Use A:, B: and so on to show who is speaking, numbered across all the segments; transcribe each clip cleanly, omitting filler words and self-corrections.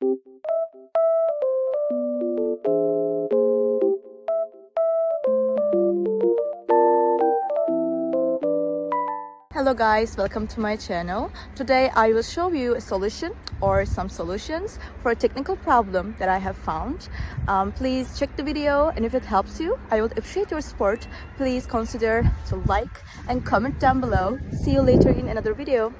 A: Hello guys, welcome to my channel. Today I will show you a solution or some solutions for a technical problem that I have found. Please check the video, and if it helps you, I would appreciate your support. Please consider to like and comment down below. See you later in another video.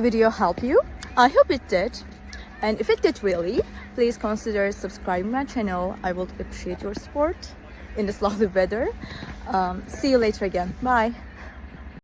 A: Video help you? I hope it did, and if it did really, please consider subscribing my channel. I would appreciate your support in this lovely weather. See you later again. Bye.